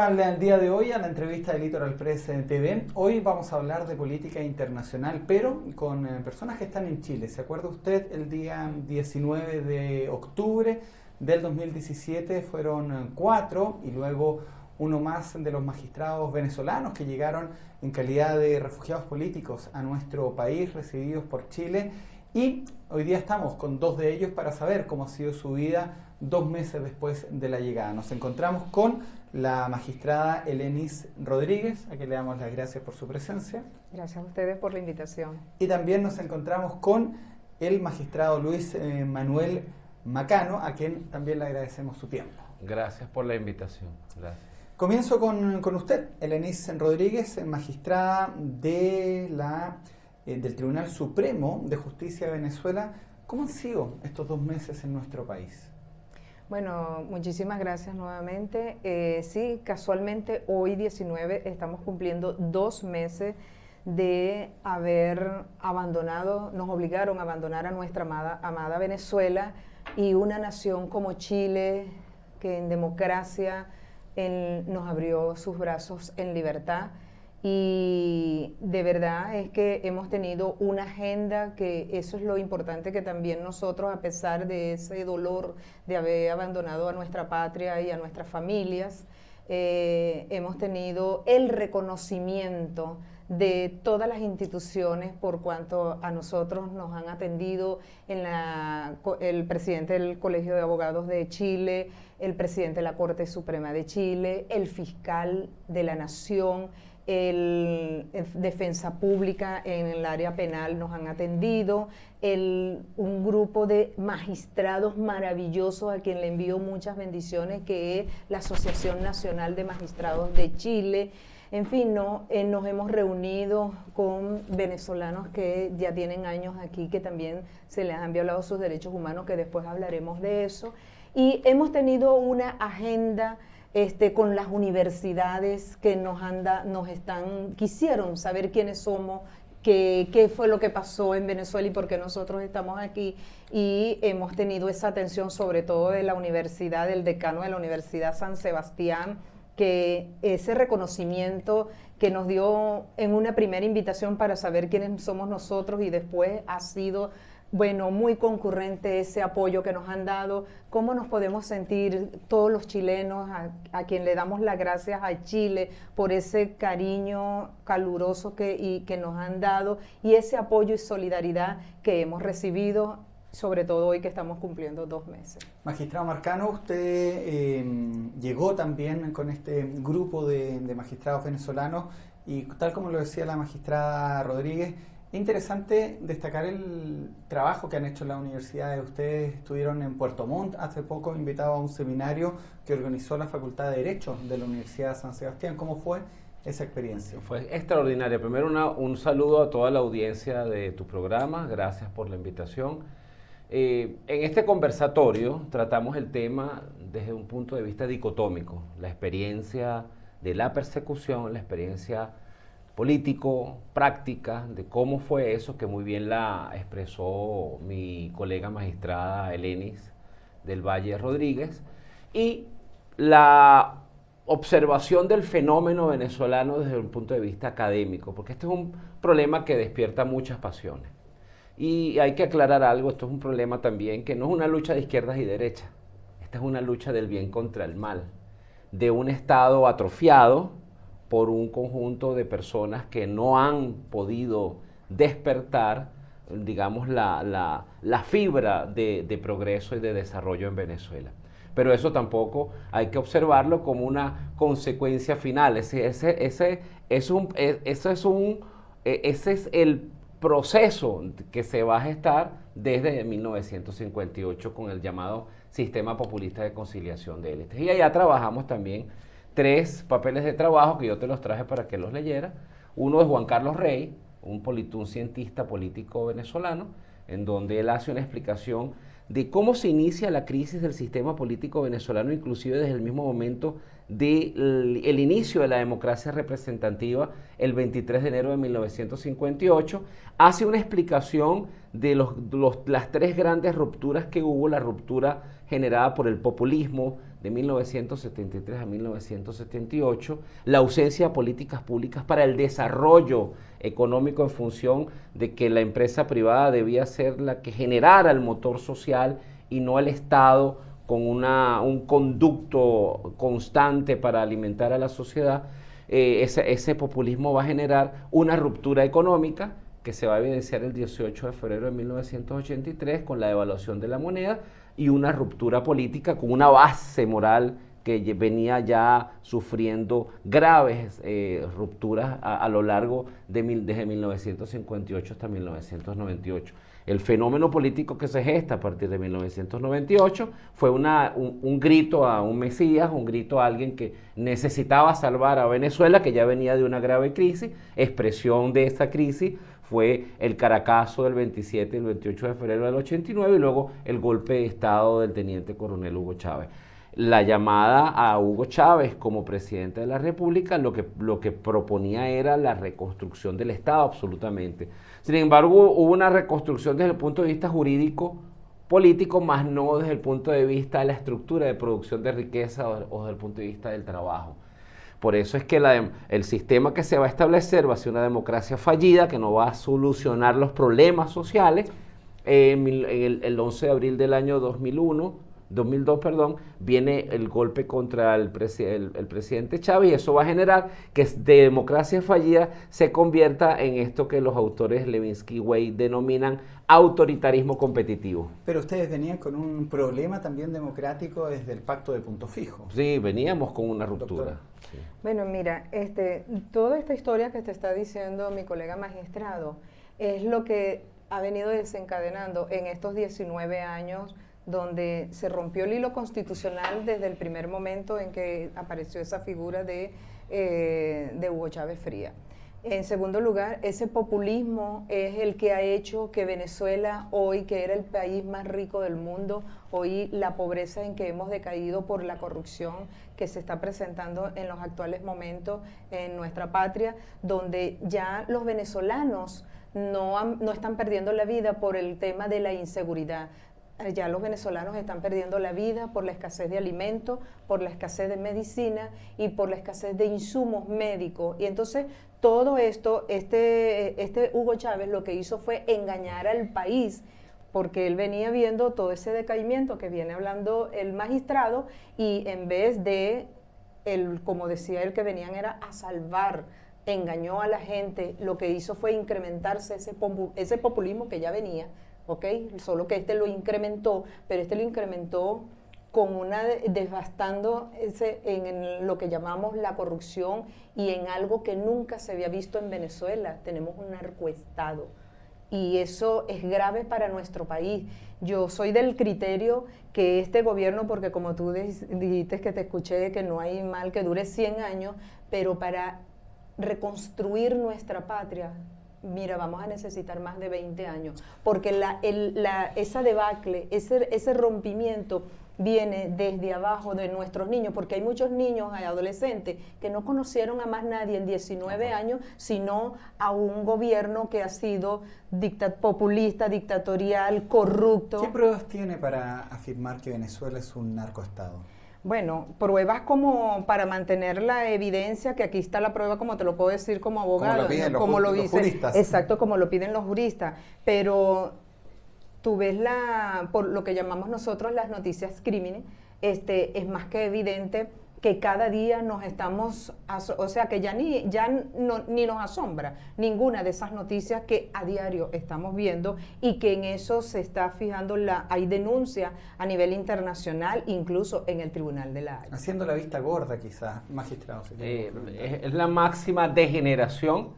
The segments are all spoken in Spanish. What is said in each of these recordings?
al día de hoy a la entrevista de Litoral Press TV. Hoy vamos a hablar de política internacional, pero con personas que están en Chile. ¿Se acuerda usted? El día 19 de octubre del 2017 fueron 4 y luego uno más de los magistrados venezolanos que llegaron en calidad de refugiados políticos a nuestro país, recibidos por Chile. Y hoy día estamos con 2 de ellos para saber cómo ha sido su vida 2 meses después de la llegada. Nos encontramos con la magistrada Elenis Rodríguez, a quien le damos las gracias por su presencia. Gracias a ustedes por la invitación. Y también nos encontramos con el magistrado Luis Manuel Macano, a quien también le agradecemos su tiempo. Gracias por la invitación. Gracias. Comienzo con usted, Elenis Rodríguez, magistrada de del Tribunal Supremo de Justicia de Venezuela. ¿Cómo han sido estos 2 meses en nuestro país? Bueno, muchísimas gracias nuevamente. Sí, casualmente hoy 19 estamos cumpliendo 2 meses de haber abandonado, nos obligaron a abandonar a nuestra amada Venezuela, y una nación como Chile, que en democracia nos abrió sus brazos en libertad. Y de verdad es que hemos tenido una agenda, que eso es lo importante, que también nosotros, a pesar de ese dolor de haber abandonado a nuestra patria y a nuestras familias, hemos tenido el reconocimiento de todas las instituciones por cuanto a nosotros nos han atendido, el presidente del Colegio de Abogados de Chile, el presidente de la Corte Suprema de Chile, el fiscal de la Nación, el Defensa Pública en el área penal nos han atendido, un grupo de magistrados maravillosos a quien le envío muchas bendiciones, que es la Asociación Nacional de Magistrados de Chile. En fin, nos hemos reunido con venezolanos que ya tienen años aquí, que también se les han violado sus derechos humanos, que después hablaremos de eso. Y hemos tenido una agenda con las universidades que quisieron saber quiénes somos, qué fue lo que pasó en Venezuela y por qué nosotros estamos aquí. Y hemos tenido esa atención sobre todo de la universidad, del decano de la Universidad San Sebastián, que ese reconocimiento que nos dio en una primera invitación para saber quiénes somos nosotros, y después ha sido, bueno, muy concurrente ese apoyo que nos han dado. ¿Cómo nos podemos sentir todos los chilenos, a quien le damos las gracias a Chile por ese cariño caluroso que nos han dado, y ese apoyo y solidaridad que hemos recibido, sobre todo hoy que estamos cumpliendo 2 meses? Magistrado Macano, usted llegó también con este grupo de magistrados venezolanos, y tal como lo decía la magistrada Rodríguez, es interesante destacar el trabajo que han hecho en la universidad. Ustedes estuvieron en Puerto Montt hace poco, invitados a un seminario que organizó la Facultad de Derecho de la Universidad de San Sebastián. ¿Cómo fue esa experiencia? Fue extraordinaria. Primero, un saludo a toda la audiencia de tu programa. Gracias por la invitación. En este conversatorio tratamos el tema desde un punto de vista dicotómico: la experiencia de la persecución, la experiencia político, práctica, de cómo fue eso, que muy bien la expresó mi colega magistrada Elenis del Valle Rodríguez, y la observación del fenómeno venezolano desde un punto de vista académico, porque este es un problema que despierta muchas pasiones. Y hay que aclarar algo: esto es un problema también que no es una lucha de izquierdas y derechas, esta es una lucha del bien contra el mal, de un Estado atrofiado por un conjunto de personas que no han podido despertar, digamos, la fibra de progreso y de desarrollo en Venezuela. Pero eso tampoco hay que observarlo como una consecuencia final. Ese es el proceso que se va a gestar desde 1958 con el llamado Sistema Populista de Conciliación de Élites. Y allá trabajamos también 3 papeles de trabajo que yo te los traje para que los leyeras. Uno de Juan Carlos Rey, un cientista político venezolano, en donde él hace una explicación de cómo se inicia la crisis del sistema político venezolano, inclusive desde el mismo momento del inicio de la democracia representativa, el 23 de enero de 1958, hace una explicación de las 3 grandes rupturas que hubo: la ruptura generada por el populismo de 1973 a 1978, la ausencia de políticas públicas para el desarrollo económico en función de que la empresa privada debía ser la que generara el motor social y no el Estado con un conducto constante para alimentar a la sociedad. Ese populismo va a generar una ruptura económica que se va a evidenciar el 18 de febrero de 1983 con la devaluación de la moneda, y una ruptura política con una base moral que venía ya sufriendo graves rupturas a lo largo desde 1958 hasta 1998. El fenómeno político que se gesta a partir de 1998 fue un grito a un Mesías, un grito a alguien que necesitaba salvar a Venezuela, que ya venía de una grave crisis. Expresión de esta crisis fue el Caracazo del 27 y el 28 de febrero del 89 y luego el golpe de Estado del teniente coronel Hugo Chávez. La llamada a Hugo Chávez como presidente de la República lo que proponía era la reconstrucción del Estado, absolutamente. Sin embargo, hubo una reconstrucción desde el punto de vista jurídico, político, más no desde el punto de vista de la estructura de producción de riqueza o desde el punto de vista del trabajo. Por eso es que el sistema que se va a establecer va a ser una democracia fallida que no va a solucionar los problemas sociales. El 11 de abril del año 2002, viene el golpe contra el presidente Chávez, y eso va a generar que de democracia fallida se convierta en esto que los autores Levinsky y Wade denominan autoritarismo competitivo. Pero ustedes venían con un problema también democrático desde el pacto de Punto Fijo. Sí, veníamos con una ruptura. Sí. Bueno, mira, toda esta historia que te está diciendo mi colega magistrado es lo que ha venido desencadenando en estos 19 años donde se rompió el hilo constitucional desde el primer momento en que apareció esa figura de Hugo Chávez Frías. En segundo lugar, ese populismo es el que ha hecho que Venezuela hoy, que era el país más rico del mundo, hoy la pobreza en que hemos decaído por la corrupción que se está presentando en los actuales momentos en nuestra patria, donde ya los venezolanos no están perdiendo la vida por el tema de la inseguridad. Ya los venezolanos están perdiendo la vida por la escasez de alimentos, por la escasez de medicina y por la escasez de insumos médicos. Y entonces todo esto, este Hugo Chávez lo que hizo fue engañar al país, porque él venía viendo todo ese decaimiento que viene hablando el magistrado, y en vez de, como decía él, que venían era a salvar, engañó a la gente. Lo que hizo fue incrementarse ese populismo que ya venía, ¿ok? Solo que lo incrementó, pero lo incrementó con devastando en lo que llamamos la corrupción y en algo que nunca se había visto en Venezuela. Tenemos un narcoestado y eso es grave para nuestro país. Yo soy del criterio que este gobierno, porque como tú dijiste que te escuché, que no hay mal que dure 100 años, pero para reconstruir nuestra patria, mira, vamos a necesitar más de 20 años, porque esa debacle, ese rompimiento viene desde abajo de nuestros niños, porque hay muchos niños y adolescentes que no conocieron a más nadie en 19 años, sino a un gobierno que ha sido populista, dictatorial, corrupto. ¿Qué pruebas tiene para afirmar que Venezuela es un narcoestado? Bueno, pruebas como para mantener la evidencia, que aquí está la prueba, como te lo puedo decir como abogado, como lo piden los juristas. Exacto, como lo piden los juristas, pero tú ves por lo que llamamos nosotros las noticias crímenes, es más que evidente que cada día nos estamos, o sea que ya ni nos asombra ninguna de esas noticias que a diario estamos viendo, y que en eso se está fijando, hay denuncias a nivel internacional, incluso en el Tribunal de la Haya. Haciendo la vista gorda quizás, magistrado. Es la máxima degeneración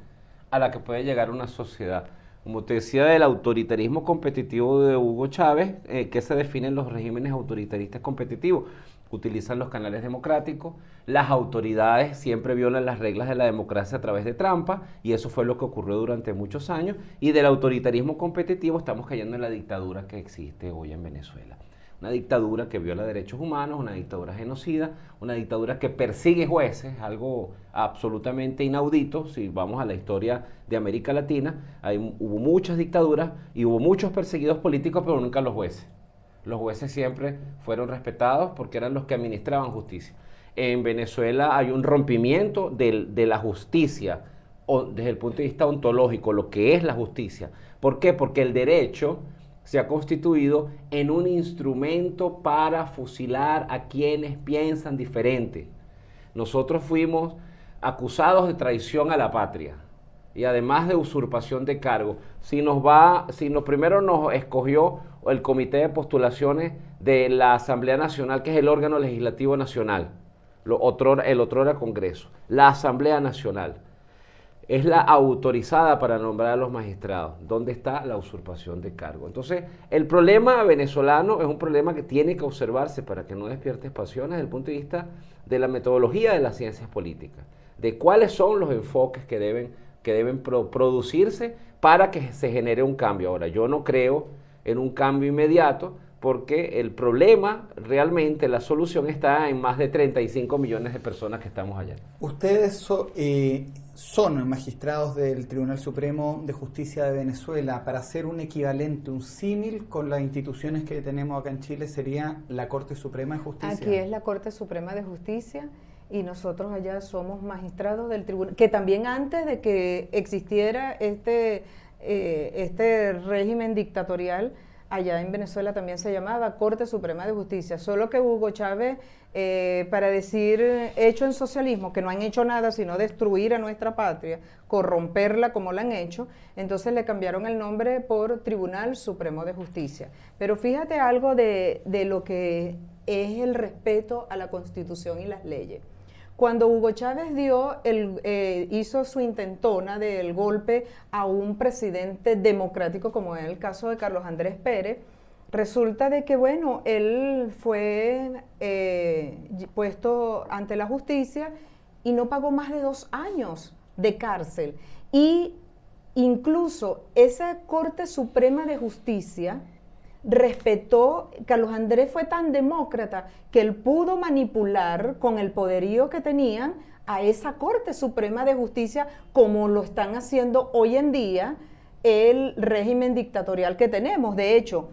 a la que puede llegar una sociedad. Como te decía, del autoritarismo competitivo de Hugo Chávez, que se definen los regímenes autoritaristas competitivos. Utilizan los canales democráticos, las autoridades siempre violan las reglas de la democracia a través de trampa, y eso fue lo que ocurrió durante muchos años, y del autoritarismo competitivo estamos cayendo en la dictadura que existe hoy en Venezuela. Una dictadura que viola derechos humanos, una dictadura genocida, una dictadura que persigue jueces, algo absolutamente inaudito. Si vamos a la historia de América Latina, hubo muchas dictaduras y hubo muchos perseguidos políticos, pero nunca los jueces. Los jueces siempre fueron respetados porque eran los que administraban justicia. En Venezuela hay un rompimiento de la justicia, o desde el punto de vista ontológico, lo que es la justicia. ¿Por qué? Porque el derecho se ha constituido en un instrumento para fusilar a quienes piensan diferente. Nosotros fuimos acusados de traición a la patria y además de usurpación de cargo. Si primero nos escogió el Comité de Postulaciones de la Asamblea Nacional, que es el órgano legislativo nacional, el otrora Congreso, la Asamblea Nacional es la autorizada para nombrar a los magistrados. ¿Dónde está la usurpación de cargo? Entonces, el problema venezolano es un problema que tiene que observarse para que no despiertes pasiones desde el punto de vista de la metodología de las ciencias políticas, de cuáles son los enfoques que deben producirse para que se genere un cambio. Ahora, yo no creo en un cambio inmediato porque el problema, realmente, la solución está en más de 35 millones de personas que estamos allá. Ustedes son magistrados del Tribunal Supremo de Justicia de Venezuela. Para hacer un equivalente, un símil con las instituciones que tenemos acá en Chile, sería la Corte Suprema de Justicia. Aquí es la Corte Suprema de Justicia y nosotros allá somos magistrados del tribunal, que también antes de que existiera este régimen dictatorial, allá en Venezuela también se llamaba Corte Suprema de Justicia, solo que Hugo Chávez, para decir hecho en socialismo, que no han hecho nada sino destruir a nuestra patria, corromperla como la han hecho, entonces le cambiaron el nombre por Tribunal Supremo de Justicia. Pero fíjate algo de lo que es el respeto a la Constitución y las leyes. Cuando Hugo Chávez hizo su intentona del golpe a un presidente democrático, como es el caso de Carlos Andrés Pérez, resulta de que, bueno, él fue puesto ante la justicia y no pagó más de 2 años de cárcel. Y incluso esa Corte Suprema de Justicia respetó, Carlos Andrés fue tan demócrata que él pudo manipular con el poderío que tenían a esa Corte Suprema de Justicia, como lo están haciendo hoy en día el régimen dictatorial que tenemos. De hecho,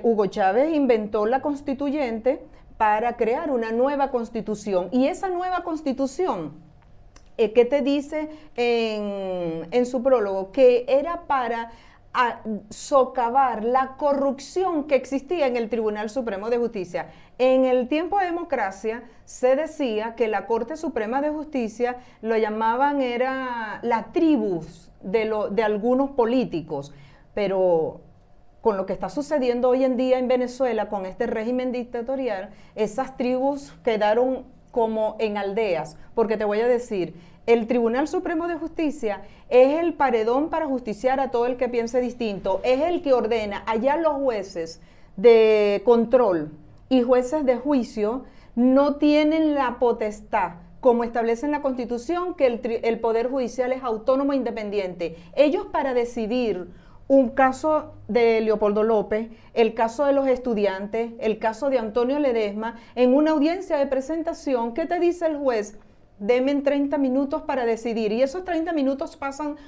Hugo Chávez inventó la constituyente para crear una nueva constitución, y esa nueva constitución, ¿qué te dice en su prólogo? Que era para socavar la corrupción que existía en el Tribunal Supremo de Justicia. En el tiempo de democracia se decía que la Corte Suprema de Justicia lo llamaban era la tribus de algunos políticos, pero con lo que está sucediendo hoy en día en Venezuela con este régimen dictatorial, esas tribus quedaron como en aldeas, porque te voy a decir, el Tribunal Supremo de Justicia es el paredón para justiciar a todo el que piense distinto, es el que ordena. Allá los jueces de control y jueces de juicio no tienen la potestad, como establece en la Constitución, que el Poder Judicial es autónomo e independiente. Ellos, para decidir un caso de Leopoldo López, el caso de los estudiantes, el caso de Antonio Ledesma, en una audiencia de presentación, ¿qué te dice el juez? Deme 30 minutos para decidir, y esos 30 minutos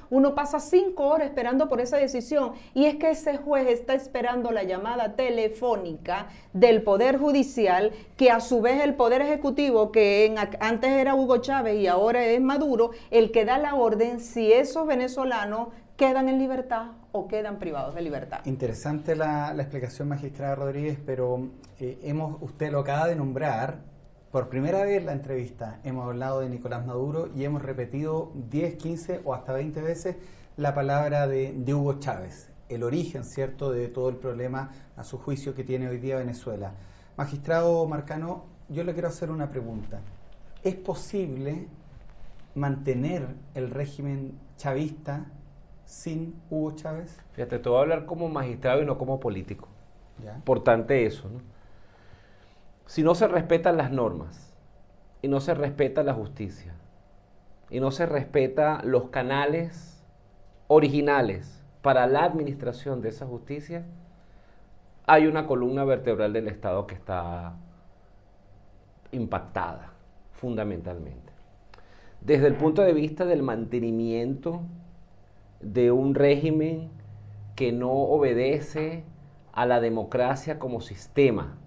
uno pasa 5 horas esperando por esa decisión, y es que ese juez está esperando la llamada telefónica del Poder Judicial, que a su vez el Poder Ejecutivo, que antes era Hugo Chávez y ahora es Maduro, el que da la orden si esos venezolanos quedan en libertad o quedan privados de libertad. Interesante la explicación, magistrada Rodríguez, pero usted lo acaba de nombrar. Por primera vez en la entrevista hemos hablado de Nicolás Maduro y hemos repetido 10, 15 o hasta 20 veces la palabra de Hugo Chávez, el origen, ¿cierto?, de todo el problema, a su juicio, que tiene hoy día Venezuela. Magistrado Marcano, yo le quiero hacer una pregunta. ¿Es posible mantener el régimen chavista sin Hugo Chávez? Fíjate, te voy a hablar como magistrado y no como político. ¿Ya? Importante eso, ¿no? Si no se respetan las normas, y no se respeta la justicia, y no se respeta los canales originales para la administración de esa justicia, hay una columna vertebral del Estado que está impactada, fundamentalmente. Desde el punto de vista del mantenimiento de un régimen que no obedece a la democracia como sistema,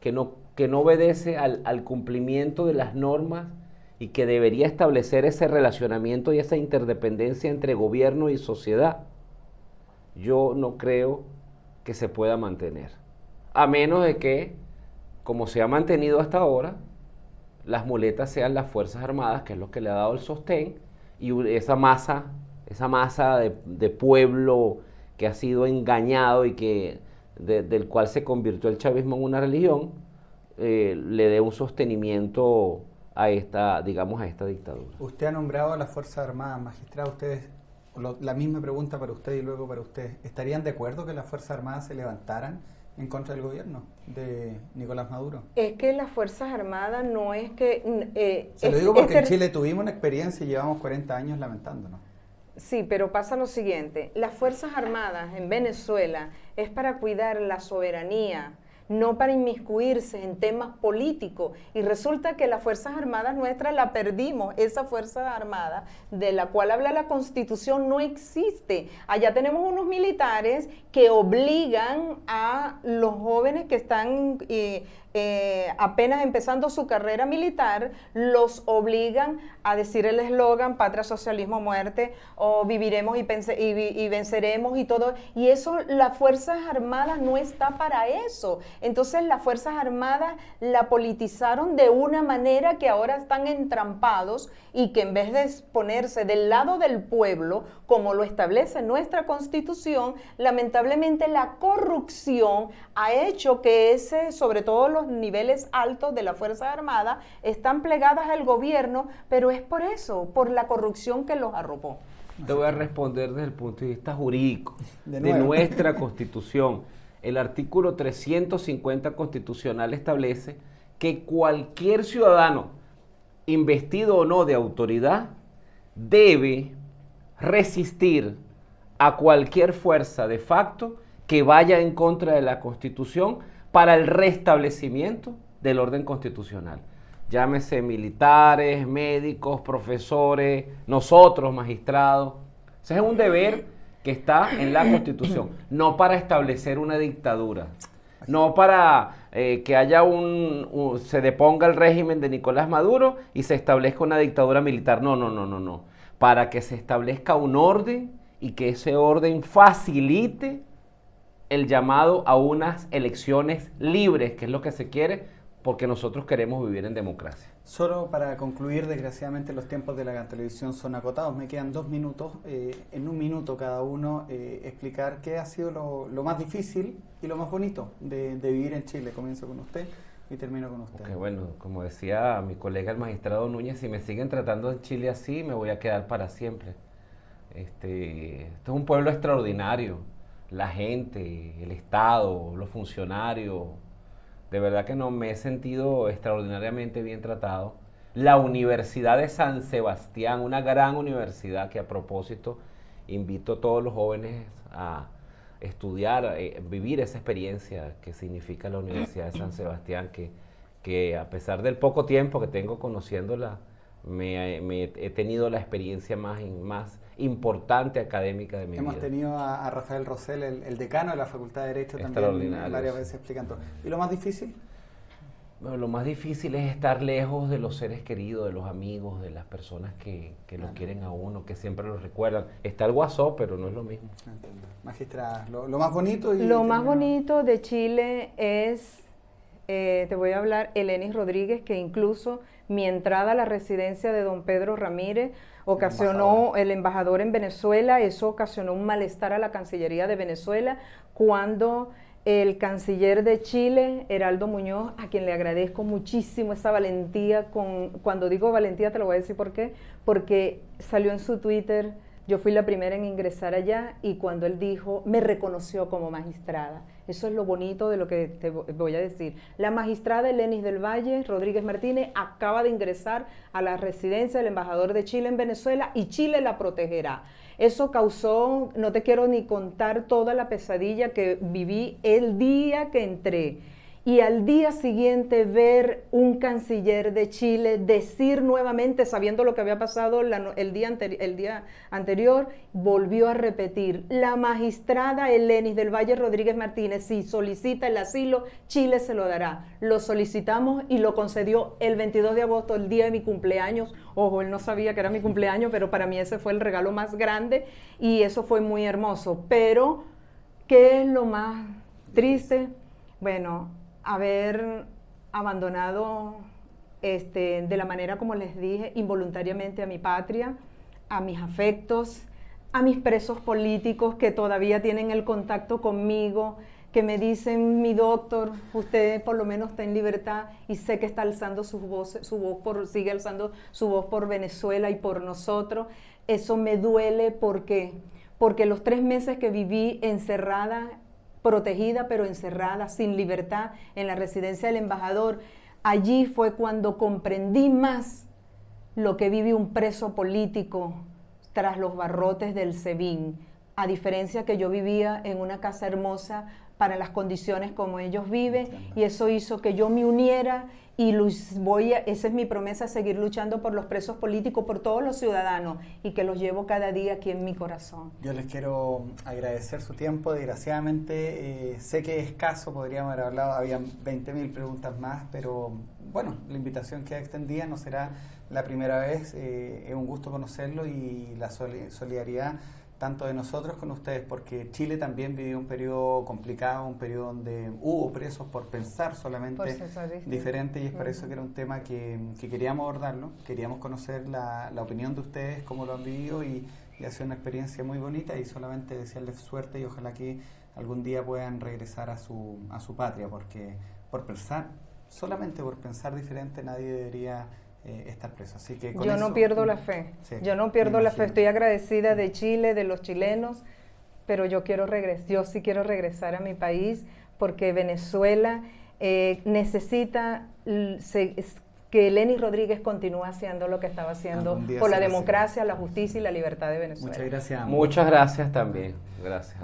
que no obedece al cumplimiento de las normas y que debería establecer ese relacionamiento y esa interdependencia entre gobierno y sociedad, yo no creo que se pueda mantener. A menos de que, como se ha mantenido hasta ahora, las muletas sean las Fuerzas Armadas, que es lo que le ha dado el sostén, y esa masa de pueblo que ha sido engañado y del cual se convirtió el chavismo en una religión, le dé un sostenimiento a esta dictadura. Usted ha nombrado a las Fuerzas Armadas, magistrado. Ustedes, la misma pregunta para usted y luego para usted. ¿Estarían de acuerdo que las Fuerzas Armadas se levantaran en contra del gobierno de Nicolás Maduro? Es que las Fuerzas Armadas no es que... Se lo digo porque en Chile tuvimos una experiencia y llevamos 40 años lamentándonos. Sí, pero pasa lo siguiente, las Fuerzas Armadas en Venezuela es para cuidar la soberanía, no para inmiscuirse en temas políticos, y resulta que las Fuerzas Armadas nuestras la perdimos. Esa Fuerza Armada de la cual habla la Constitución no existe. Allá tenemos unos militares que obligan a los jóvenes que están apenas empezando su carrera militar, los obligan a decir el eslogan patria, socialismo, muerte, o viviremos y venceremos y todo, y eso, las Fuerzas Armadas no está para eso. Entonces las Fuerzas Armadas la politizaron de una manera que ahora están entrampados, y que en vez de ponerse del lado del pueblo, como lo establece nuestra Constitución, lamentablemente la corrupción ha hecho que sobre todo los niveles altos de la Fuerza Armada, están plegadas al gobierno, pero es por eso, por la corrupción que los arropó. Te voy a responder desde el punto de vista jurídico de nuestra Constitución. El artículo 350 constitucional establece que cualquier ciudadano, investido o no de autoridad, debe resistir a cualquier fuerza de facto que vaya en contra de la Constitución para el restablecimiento del orden constitucional. Llámese militares, médicos, profesores, nosotros, magistrados. Ese es un deber que está en la Constitución, no para establecer una dictadura, no para que haya se deponga el régimen de Nicolás Maduro y se establezca una dictadura militar. No. Para que se establezca un orden y que ese orden facilite el llamado a unas elecciones libres, que es lo que se quiere, porque nosotros queremos vivir en democracia. Solo para concluir, desgraciadamente los tiempos de la televisión son acotados. Me quedan 2 minutos, en 1 minuto cada uno, explicar qué ha sido lo más difícil y lo más bonito de vivir en Chile. Comienzo con usted y termino con usted. Okay, bueno, como decía mi colega el magistrado Núñez, si me siguen tratando en Chile así, me voy a quedar para siempre. Esto es un pueblo extraordinario. La gente, el Estado, los funcionarios, de verdad que no me he sentido extraordinariamente bien tratado. La Universidad de San Sebastián, una gran universidad que, a propósito, invito a todos los jóvenes a estudiar, vivir esa experiencia que significa la Universidad de San Sebastián, que a pesar del poco tiempo que tengo conociéndola, he tenido la experiencia más importante académica de mi vida. Hemos tenido a Rafael Rosell, el decano de la Facultad de Derecho, también varias veces explicando. ¿Y lo más difícil? Bueno, lo más difícil es estar lejos de los seres queridos, de los amigos, de las personas que los quieren a uno, que siempre los recuerdan. Está el WhatsApp, pero no es lo mismo. Entiendo. Magistrada, lo más bonito... Lo más bonito de Chile es, te voy a hablar, Elenis Rodríguez, que incluso mi entrada a la residencia de don Pedro Ramírez ocasionó, el embajador en Venezuela, eso ocasionó un malestar a la Cancillería de Venezuela, cuando el canciller de Chile, Heraldo Muñoz, a quien le agradezco muchísimo esa valentía, cuando digo valentía te lo voy a decir por qué, porque salió en su Twitter: yo fui la primera en ingresar allá, y cuando él dijo, me reconoció como magistrada. Eso es lo bonito de lo que te voy a decir. La magistrada Elenis del Valle Rodríguez Martínez acaba de ingresar a la residencia del embajador de Chile en Venezuela, y Chile la protegerá. Eso causó, no te quiero ni contar toda la pesadilla que viví el día que entré. y al día siguiente ver un canciller de Chile decir nuevamente, sabiendo lo que había pasado el día anterior, volvió a repetir: la magistrada Elenis del Valle Rodríguez Martínez, si solicita el asilo, Chile se lo dará. Lo solicitamos y lo concedió el 22 de agosto, el día de mi cumpleaños. Ojo, él no sabía que era mi cumpleaños, pero para mí ese fue el regalo más grande y eso fue muy hermoso. Pero, ¿qué es lo más triste? Bueno, haber abandonado de la manera como les dije, involuntariamente a mi patria, a mis afectos, a mis presos políticos que todavía tienen el contacto conmigo, que me dicen: mi doctor, usted por lo menos está en libertad, y sé que está alzando sigue alzando su voz por Venezuela y por nosotros. Eso me duele porque los 3 meses que viví encerrada, protegida pero encerrada, sin libertad, en la residencia del embajador, allí fue cuando comprendí más lo que vive un preso político tras los barrotes del SEBIN, a diferencia que yo vivía en una casa hermosa para las condiciones como ellos viven, y eso hizo que yo me uniera y esa es mi promesa, seguir luchando por los presos políticos, por todos los ciudadanos, y que los llevo cada día aquí en mi corazón. Yo les quiero agradecer su tiempo. Desgraciadamente sé que es escaso, podríamos haber hablado, habían 20.000 preguntas más, pero bueno, la invitación queda extendida, no será la primera vez. Es un gusto conocerlo y la solidaridad tanto de nosotros con ustedes, porque Chile también vivió un periodo complicado, un periodo donde hubo presos por pensar solamente diferente, y es por eso que era un tema que queríamos abordarlo, queríamos conocer la opinión de ustedes, cómo lo han vivido, y ha sido una experiencia muy bonita, y solamente desearles suerte y ojalá que algún día puedan regresar a su patria, porque solamente por pensar diferente nadie debería estar preso. Así que yo no pierdo la fe, sí, yo no pierdo la fe, estoy agradecida de Chile, de los chilenos, pero yo sí quiero regresar a mi país, porque Venezuela necesita que Elenis Rodríguez continúe haciendo lo que estaba haciendo por la democracia, la justicia y la libertad de Venezuela. Muchas gracias. Muchas gracias también.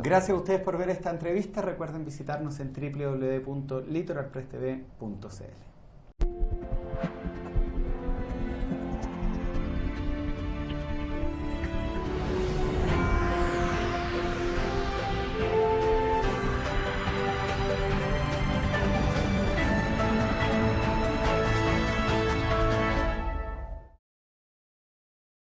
Gracias a ustedes por ver esta entrevista. Recuerden visitarnos en www.litoralpresstv.cl.